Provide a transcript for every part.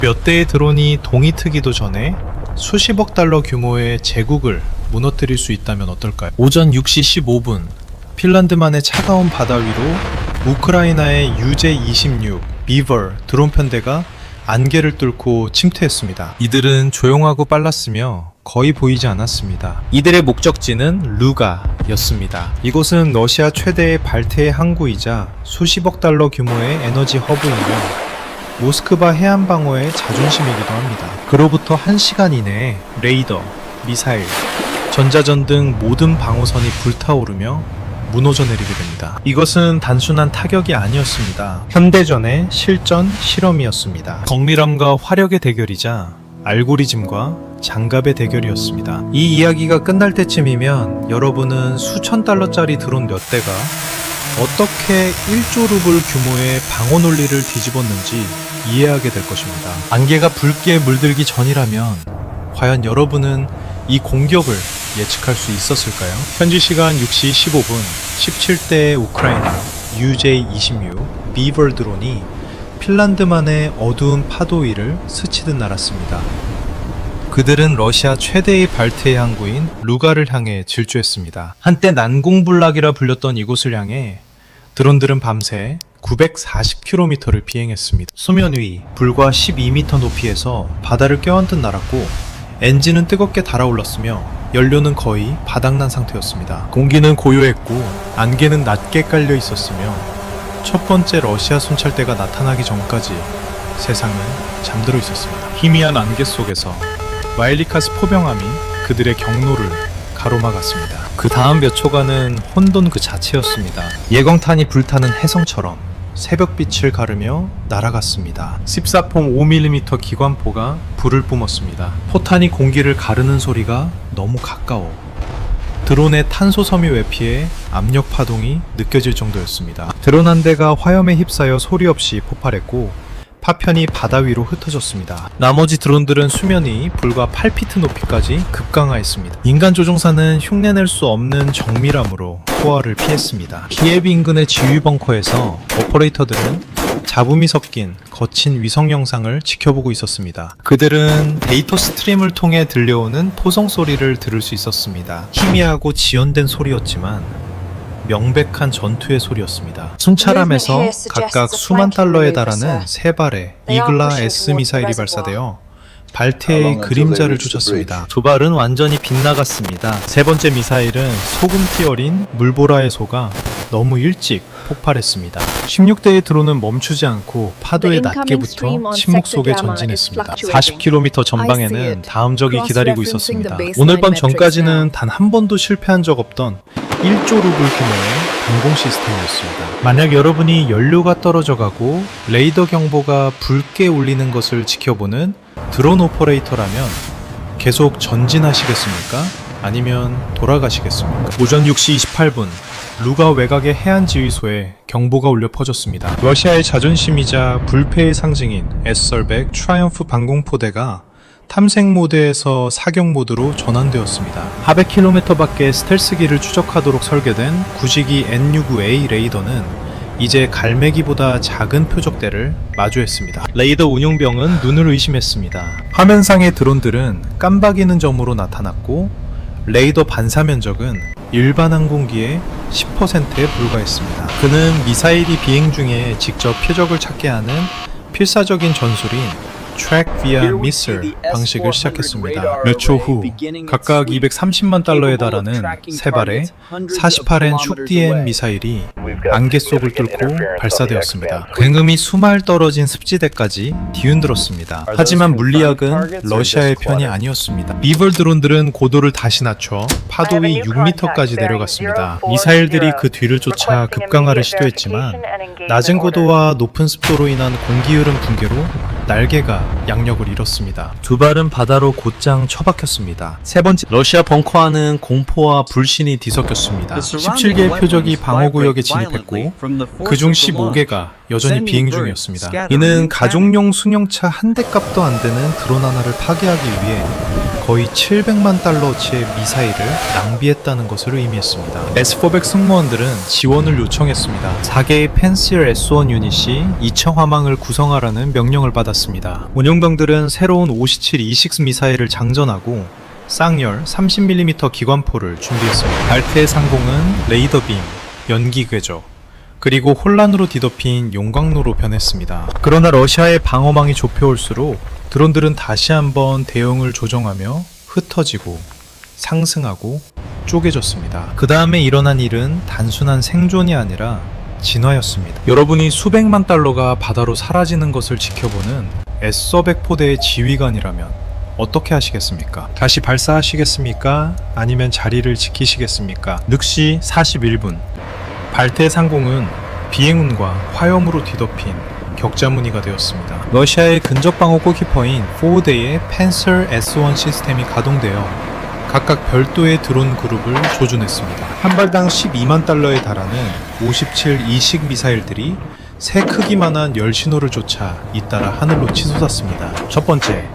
몇 대의 드론이 동이 트기도 전에 수십억 달러 규모의 제국을 무너뜨릴 수 있다면 어떨까요? 오전 6시 15분 핀란드만의 차가운 바다 위로 우크라이나의 UJ-26 비버 드론 편대가 안개를 뚫고 침투했습니다. 이들은 조용하고 빨랐으며 거의 보이지 않았습니다. 이들의 목적지는 루가였습니다. 이곳은 러시아 최대의 발트해 항구이자 수십억 달러 규모의 에너지 허브이며 모스크바 해안방어의 자존심이기도 합니다. 그로부터 1시간 이내에 레이더, 미사일, 전자전 등 모든 방어선이 불타오르며 무너져 내리게 됩니다. 이것은 단순한 타격이 아니었습니다. 현대전의 실전 실험이었습니다. 정밀함과 화력의 대결이자 알고리즘과 장갑의 대결이었습니다. 이 이야기가 끝날 때쯤이면 여러분은 수천 달러짜리 드론 몇 대가 어떻게 1조 루블 규모의 방어 논리를 뒤집었는지 이해하게 될 것입니다. 안개가 붉게 물들기 전이라면 과연 여러분은 이 공격을 예측할 수 있었을까요? 현지 시간 6시 15분 17대의 우크라이나 UJ-26 비버 드론이 핀란드만의 어두운 파도 위를 스치듯 날았습니다. 그들은 러시아 최대의 발트해 항구인 루가를 향해 질주했습니다. 한때 난공불락이라 불렸던 이곳을 향해 드론들은 밤새 940km를 비행했습니다. 수면 위 불과 12m 높이에서 바다를 껴안듯 날았고 엔진은 뜨겁게 달아올랐으며 연료는 거의 바닥난 상태였습니다. 공기는 고요했고 안개는 낮게 깔려 있었으며 첫 번째 러시아 순찰대가 나타나기 전까지 세상은 잠들어 있었습니다. 희미한 안개 속에서 마일리카스 포병함이 그들의 경로를 가로막았습니다. 그 다음 몇 초간은 혼돈 그 자체였습니다. 예광탄이 불타는 혜성처럼 새벽빛을 가르며 날아갔습니다. 14폼 5mm 기관포가 불을 뿜었습니다. 포탄이 공기를 가르는 소리가 너무 가까워 드론의 탄소 섬유 외피에 압력 파동이 느껴질 정도였습니다. 드론 한 대가 화염에 휩싸여 소리 없이 폭발했고 파편이 바다 위로 흩어졌습니다. 나머지 드론들은 수면이 불과 8피트 높이까지 급강하였습니다. 인간 조종사는 흉내낼 수 없는 정밀함으로 포화를 피했습니다. 키예브 인근의 지휘 벙커에서 오퍼레이터들은 잡음이 섞인 거친 위성 영상을 지켜보고 있었습니다. 그들은 데이터 스트림을 통해 들려오는 포성 소리를 들을 수 있었습니다. 희미하고 지연된 소리였지만 명백한 전투의 소리였습니다. 순찰함에서 각각 수만 달러에 달하는 세 발의 이글라 S 미사일이 발사되어 발트해의 그림자를 쫓았습니다. 두 발은 완전히 빗나갔습니다. 세 번째 미사일은 소금기 어린 물보라에 속아 너무 일찍 폭발했습니다. 16대의 드론은 멈추지 않고 파도의 낮게부터 침묵 속에 전진했습니다. 40km 전방에는 다음 적이 기다리고 있었습니다. 오늘 밤 전까지는 단 한 번도 실패한 적 없던 1조 루블 규모의 방공 시스템이었습니다. 만약 여러분이 연료가 떨어져가고 레이더 경보가 붉게 울리는 것을 지켜보는 드론 오퍼레이터라면 계속 전진하시겠습니까? 아니면 돌아가시겠습니까? 오전 6시 28분 루가 외곽의 해안지휘소에 경보가 울려 퍼졌습니다. 러시아의 자존심이자 불패의 상징인 에설백 트라이엄프 방공포대가 탐색 모드에서 사격 모드로 전환되었습니다. 400km 밖의 스텔스기를 추적하도록 설계된 구지기 N69A 레이더는 이제 갈매기보다 작은 표적대를 마주했습니다. 레이더 운용병은 눈을 의심했습니다. 화면상의 드론들은 깜박이는 점으로 나타났고 레이더 반사 면적은 일반 항공기의 10%에 불과했습니다. 그는 미사일이 비행 중에 직접 표적을 찾게 하는 필사적인 전술인 Track via Missile 방식을 시작했습니다. 몇 초 후 각각 230만 달러에 달하는 세 발의 48N 축DN 미사일이 안개 속을 뚫고 발사되었습니다. 굉음이 수마일 떨어진 습지대까지 뒤흔들었습니다. 하지만 물리학은 러시아의 편이 아니었습니다. 비벌 드론들은 고도를 다시 낮춰 파도 위 6m까지 내려갔습니다. 미사일들이 그 뒤를 쫓아 급강하를 시도했지만 낮은 고도와 높은 습도로 인한 공기흐름 붕괴로 날개가 양력을 잃었습니다. 두 발은 바다로 곧장 처박혔습니다. 세 번째, 러시아 벙커 안은 공포와 불신이 뒤섞였습니다. 17개의 표적이 방어구역에 진입했고 그중 15개가 여전히 비행 중이었습니다. 이는 가족용 승용차 한 대 값도 안 되는 드론 하나를 파괴하기 위해 거의 700만 달러어치의 미사일을 낭비했다는 것을 의미했습니다. S400 승무원들은 지원을 요청했습니다. 4개의 펜시얼 S1 유닛이 2차 화망을 구성하라는 명령을 받았습니다. 운용 운용병들은 새로운 57E6 미사일을 장전하고 쌍열 30mm 기관포를 준비했습니다. 발트해 상공은 레이더빔, 연기 궤적, 그리고 혼란으로 뒤덮인 용광로로 변했습니다. 그러나 러시아의 방어망이 좁혀올수록 드론들은 다시 한번 대응을 조정하며 흩어지고 상승하고 쪼개졌습니다. 그 다음에 일어난 일은 단순한 생존이 아니라 진화였습니다. 여러분이 수백만 달러가 바다로 사라지는 것을 지켜보는 S-400 포대의 지휘관이라면 어떻게 하시겠습니까? 다시 발사하시겠습니까? 아니면 자리를 지키시겠습니까? 늑시 41분. 발트해 상공은 비행운과 화염으로 뒤덮인 격자무늬가 되었습니다. 러시아의 근접 방어 골키퍼인 포드의 펜서 S1 시스템이 가동되어 각각 별도의 드론 그룹을 조준했습니다. 한 발당 12만 달러에 달하는 57E6 미사일들이 새 크기만한 열 신호를 쫓아 잇따라 하늘로 치솟았습니다. 첫 번째,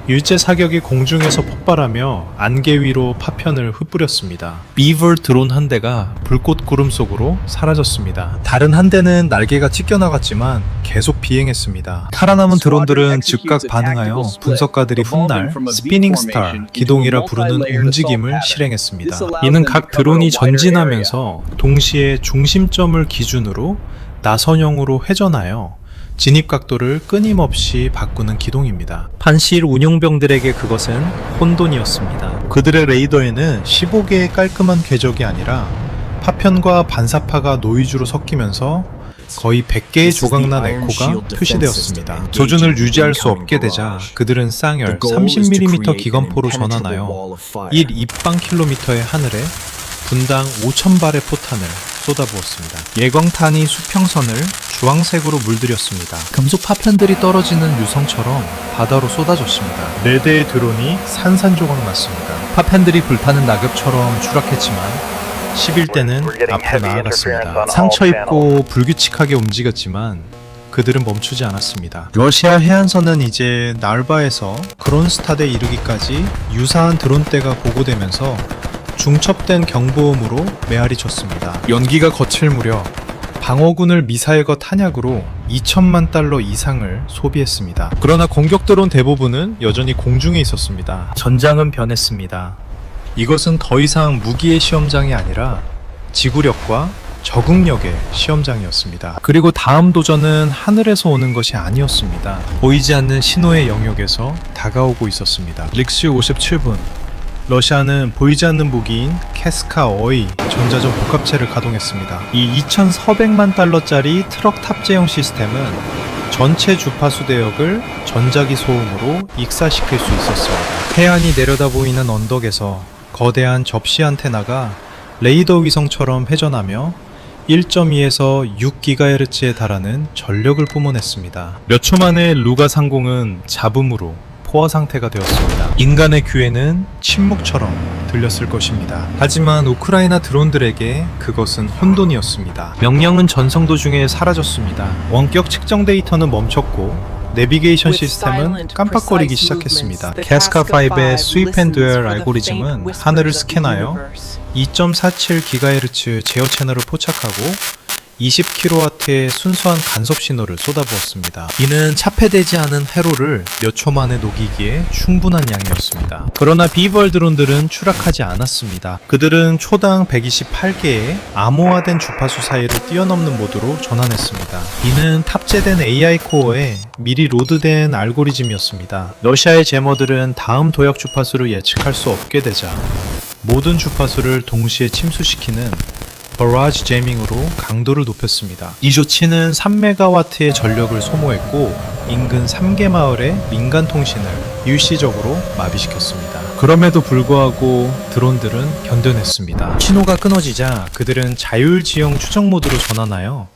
일제 사격이 공중에서 폭발하며 안개 위로 파편을 흩뿌렸습니다. 비버 드론 한 대가 불꽃 구름 속으로 사라졌습니다. 다른 한 대는 날개가 찢겨나갔지만 계속 비행했습니다. 살아남은 드론들은 즉각 반응하여 분석가들이 훗날 스피닝 스타, 기동이라 부르는 움직임을 실행했습니다. 이는 각 드론이 전진하면서 동시에 중심점을 기준으로 나선형으로 회전하여 진입 각도를 끊임없이 바꾸는 기동입니다. 판시일 운용병들에게 그것은 혼돈이었습니다. 그들의 레이더에는 15개의 깔끔한 궤적이 아니라 파편과 반사파가 노이즈로 섞이면서 거의 100개의 조각난 에코가 표시되었습니다. 조준을 유지할 수 없게 되자 그들은 쌍열 30mm 기관포로 전환하여 1 입방킬로미터의 하늘에 분당 5,000발의 포탄을 쏟아부었습니다. 예광탄이 수평선을 주황색으로 물들였습니다. 금속 파편들이 떨어지는 유성처럼 바다로 쏟아졌습니다. 4대의 드론이 산산조각 났습니다. 파편들이 불타는 낙엽처럼 추락했지만 11대는 앞으로 나아갔습니다. 상처 입고 불규칙하게 움직였지만 그들은 멈추지 않았습니다. 러시아 해안선은 이제 날바에서 그론스타드에 이르기까지 유사한 드론대가 보고되면서 중첩된 경보음으로 메아리 쳤습니다. 연기가 거칠 무렵 방어군을 미사일과 탄약으로 2천만 달러 이상을 소비했습니다. 그러나 공격 드론 대부분은 여전히 공중에 있었습니다. 전장은 변했습니다. 이것은 더 이상 무기의 시험장이 아니라 지구력과 적응력의 시험장이었습니다. 그리고 다음 도전은 하늘에서 오는 것이 아니었습니다. 보이지 않는 신호의 영역에서 다가오고 있었습니다. 릭시 57분. 러시아는 보이지 않는 무기인 캐스카 어이 전자전 복합체를 가동했습니다. 이 2,400만 달러짜리 트럭 탑재형 시스템은 전체 주파수 대역을 전자기 소음으로 익사시킬 수 있었습니다. 해안이 내려다 보이는 언덕에서 거대한 접시 안테나가 레이더 위성처럼 회전하며 1.2에서 6GHz에 달하는 전력을 뿜어냈습니다. 몇 초 만에 루가 상공은 잡음으로 포화 상태가 되었습니다. 인간의 귀에는 침묵처럼 들렸을 것입니다. 하지만 우크라이나 드론들에게 그것은 혼돈이었습니다. 명령은 전송도 중에 사라졌습니다. 원격 측정 데이터는 멈췄고 내비게이션 시스템은 깜빡거리기 시작했습니다. 캐스카5의 스윕 앤 듀얼 알고리즘은 하늘을 스캔하여 2.47GHz 제어 채널을 포착하고 20kW의 순수한 간섭 신호를 쏟아부었습니다. 이는 차폐되지 않은 회로를 몇 초 만에 녹이기에 충분한 양이었습니다. 그러나 비벌 드론들은 추락하지 않았습니다. 그들은 초당 128개의 암호화된 주파수 사이를 뛰어넘는 모드로 전환했습니다. 이는 탑재된 AI 코어에 미리 로드된 알고리즘이었습니다. 러시아의 제머들은 다음 도약 주파수를 예측할 수 없게 되자 모든 주파수를 동시에 침수시키는 버라지 제밍으로 강도를 높였습니다. 이 조치는 3메가와트의 전력을 소모했고 인근 3개 마을의 민간 통신을 일시적으로 마비시켰습니다. 그럼에도 불구하고 드론들은 견뎌냈습니다. 신호가 끊어지자 그들은 자율지형 추적 모드로 전환하여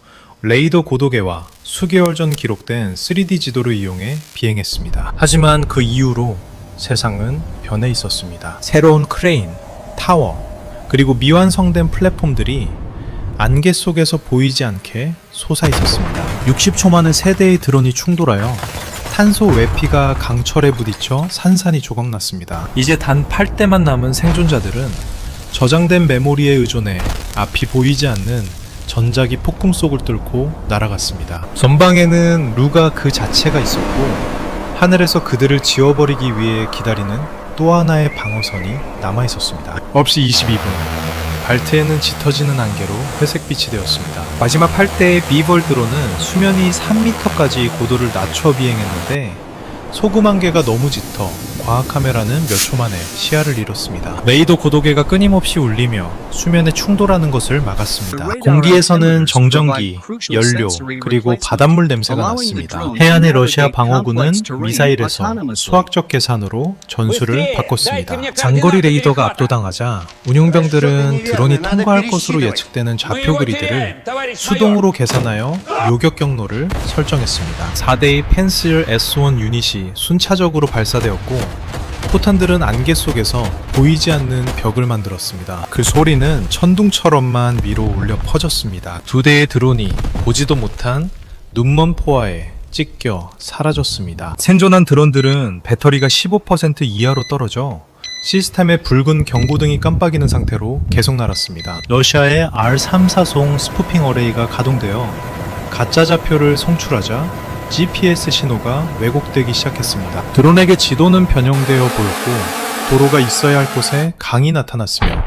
레이더 고도계와 수개월 전 기록된 3D 지도를 이용해 비행했습니다. 하지만 그 이후로 세상은 변해 있었습니다. 새로운 크레인, 타워, 그리고 미완성된 플랫폼들이 안개 속에서 보이지 않게 솟아있었습니다. 60초 만에 3대의 드론이 충돌하여 탄소 외피가 강철에 부딪혀 산산이 조각났습니다. 이제 단 8대만 남은 생존자들은 저장된 메모리에 의존해 앞이 보이지 않는 전자기 폭풍 속을 뚫고 날아갔습니다. 전방에는 루가 그 자체가 있었고 하늘에서 그들을 지워버리기 위해 기다리는 또 하나의 방어선이 남아있었습니다. 없이 22분. 발트에는 짙어지는 안개로 회색빛이 되었습니다. 마지막 할 때의 비벌드로는 수면이 3m까지 고도를 낮춰 비행했는데 소금 안개가 너무 짙어 과학 카메라는 몇 초 만에 시야를 잃었습니다. 레이더 고도계가 끊임없이 울리며 수면에 충돌하는 것을 막았습니다. 공기에서는 정전기, 연료, 그리고 바닷물 냄새가 났습니다. 해안의 러시아 방어군은 미사일에서 수학적 계산으로 전술을 바꿨습니다. 장거리 레이더가 압도당하자 운용병들은 드론이 통과할 것으로 예측되는 좌표 그리드를 수동으로 계산하여 요격 경로를 설정했습니다. 4대의 펜슬 S1 유닛이 순차적으로 발사되었고 포탄들은 안개 속에서 보이지 않는 벽을 만들었습니다. 그 소리는 천둥처럼만 위로 울려 퍼졌습니다. 2대의 드론이 보지도 못한 눈먼 포화에 찢겨 사라졌습니다. 생존한 드론들은 배터리가 15% 이하로 떨어져 시스템의 붉은 경고등이 깜빡이는 상태로 계속 날았습니다. 러시아의 R-34송 스푸핑 어레이가 가동되어 가짜 좌표를 송출하자 GPS 신호가 왜곡되기 시작했습니다. 드론에게 지도는 변형되어 보였고 도로가 있어야 할 곳에 강이 나타났으며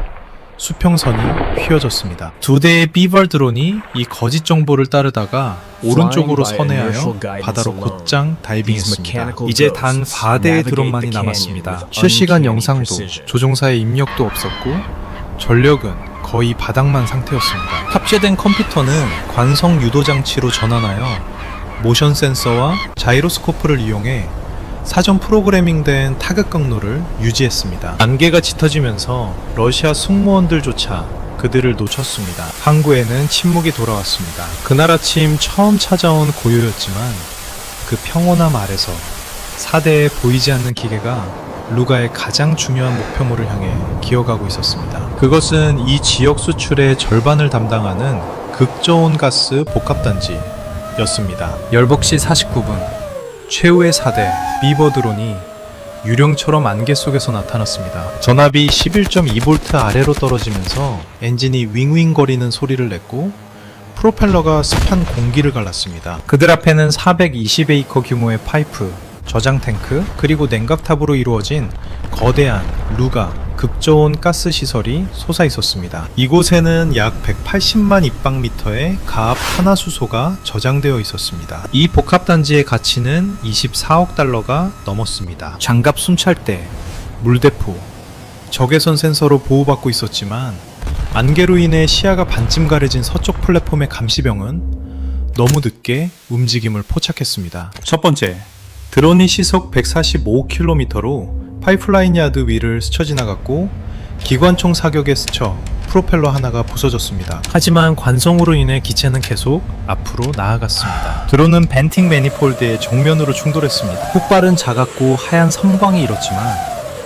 수평선이 휘어졌습니다. 2대의 비벌 드론이 이 거짓 정보를 따르다가 오른쪽으로 선회하여 바다로 곧장 다이빙했습니다. 이제 단 4대의 드론만이 남았습니다. 실시간 영상도 조종사의 입력도 없었고 전력은 거의 바닥만 상태였습니다. 탑재된 컴퓨터는 관성 유도 장치로 전환하여 모션 센서와 자이로스코프를 이용해 사전 프로그래밍된 타격 경로를 유지했습니다. 안개가 짙어지면서 러시아 승무원들조차 그들을 놓쳤습니다. 항구에는 침묵이 돌아왔습니다. 그날 아침 처음 찾아온 고요였지만 그 평온함 아래서 4대의 보이지 않는 기계가 루가의 가장 중요한 목표물을 향해 기어가고 있었습니다. 그것은 이 지역 수출의 절반을 담당하는 극저온 가스 복합단지 였습니다. 열복시 49분 최후의 4대 비버 드론이 유령처럼 안개 속에서 나타났습니다. 전압이 11.2V 아래로 떨어지면서 엔진이 윙윙거리는 소리를 냈고 프로펠러가 습한 공기를 갈랐습니다. 그들 앞에는 420에이커 규모의 파이프, 저장 탱크, 그리고 냉각탑으로 이루어진 거대한 루가 극저온 가스 시설이 솟아 있었습니다. 이곳에는 약 180만 입방미터의 가압 탄화수소가 저장되어 있었습니다. 이 복합단지의 가치는 24억 달러가 넘었습니다. 장갑 순찰대, 물대포, 적외선 센서로 보호받고 있었지만 안개로 인해 시야가 반쯤 가려진 서쪽 플랫폼의 감시병은 너무 늦게 움직임을 포착했습니다. 첫 번째, 드론이 시속 145km로 파이프라인 야드 위를 스쳐 지나갔고 기관총 사격에 스쳐 프로펠러 하나가 부서졌습니다. 하지만 관성으로 인해 기체는 계속 앞으로 나아갔습니다. 드론은 벤팅 매니폴드의 정면으로 충돌했습니다. 폭발은 작았고 하얀 섬광이 일었지만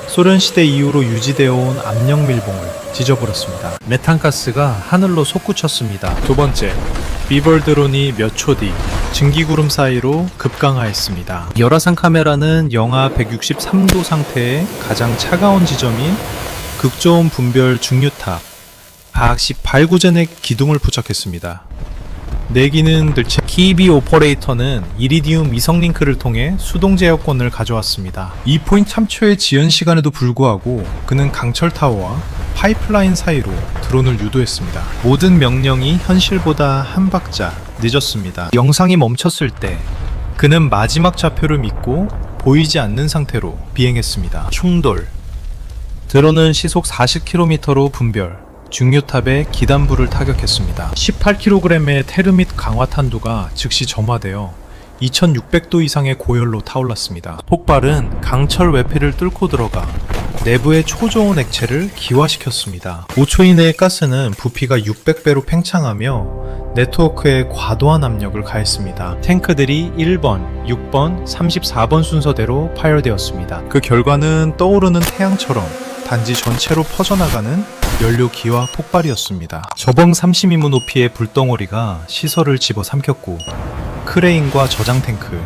소련 시대 이후로 유지되어 온 압력 밀봉을 지져버렸습니다. 메탄가스가 하늘로 솟구쳤습니다. 두 번째, 비벌 드론이 몇 초 뒤 증기구름 사이로 급강하였습니다. 열화상 카메라는 영하 163도 상태의 가장 차가운 지점인 극저온 분별 중류탑 바악시 발구젠의 기둥을 포착했습니다. 내기는 들채 키비 오퍼레이터는 이리디움 위성 링크를 통해 수동 제어권을 가져왔습니다. 2포인트 3초의 지연 시간에도 불구하고 그는 강철 타워와 파이프라인 사이로 드론을 유도했습니다. 모든 명령이 현실보다 한 박자 늦었습니다. 영상이 멈췄을 때 그는 마지막 좌표를 믿고 보이지 않는 상태로 비행했습니다. 충돌. 드론은 시속 40km로 분별. 중류탑의 기단부를 타격했습니다. 18kg의 테르밋 강화 탄두가 즉시 점화되어 2600도 이상의 고열로 타올랐습니다. 폭발은 강철 외피를 뚫고 들어가 내부의 초저온 액체를 기화시켰습니다. 5초 이내의 가스는 부피가 600배로 팽창하며 네트워크에 과도한 압력을 가했습니다. 탱크들이 1번, 6번, 34번 순서대로 파열되었습니다. 그 결과는 떠오르는 태양처럼 단지 전체로 퍼져나가는 연료 기화 폭발이었습니다. 저벙 32무 높이의 불덩어리가 시설을 집어삼켰고 크레인과 저장 탱크,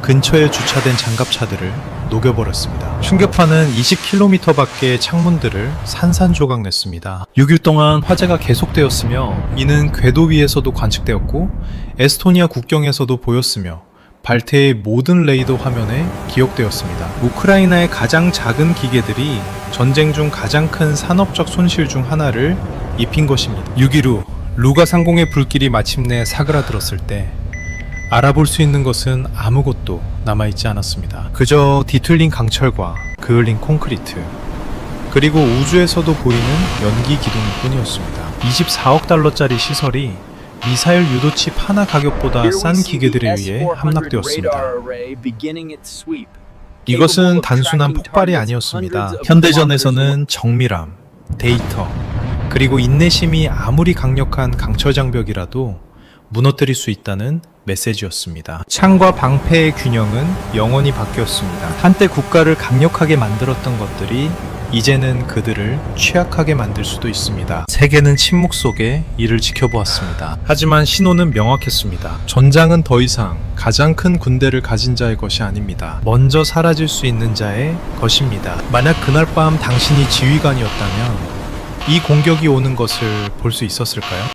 근처에 주차된 장갑차들을 녹여버렸습니다. 충격파는 20km 밖의 창문들을 산산조각 냈습니다. 6일 동안 화재가 계속되었으며 이는 궤도 위에서도 관측되었고 에스토니아 국경에서도 보였으며 발테의 모든 레이더 화면에 기록되었습니다. 우크라이나의 가장 작은 기계들이 전쟁 중 가장 큰 산업적 손실 중 하나를 입힌 것입니다. 6.15 루가 상공의 불길이 마침내 사그라들었을 때 알아볼 수 있는 것은 아무것도 남아있지 않았습니다. 그저 뒤틀린 강철과 그을린 콘크리트, 그리고 우주에서도 보이는 연기 기둥뿐이었습니다. 24억 달러짜리 시설이 미사일 유도칩 하나 가격보다 싼 기계들에 의해 함락되었습니다. 이것은 단순한 폭발이 아니었습니다. 현대전에서는 정밀함, 데이터, 그리고 인내심이 아무리 강력한 강철 장벽이라도 무너뜨릴 수 있다는 메시지였습니다. 창과 방패의 균형은 영원히 바뀌었습니다. 한때 국가를 강력하게 만들었던 것들이 이제는 그들을 취약하게 만들 수도 있습니다. 세계는 침묵 속에 이를 지켜보았습니다. 하지만 신호는 명확했습니다. 전장은 더 이상 가장 큰 군대를 가진 자의 것이 아닙니다. 먼저 사라질 수 있는 자의 것입니다. 만약 그날 밤 당신이 지휘관이었다면 이 공격이 오는 것을 볼 수 있었을까요?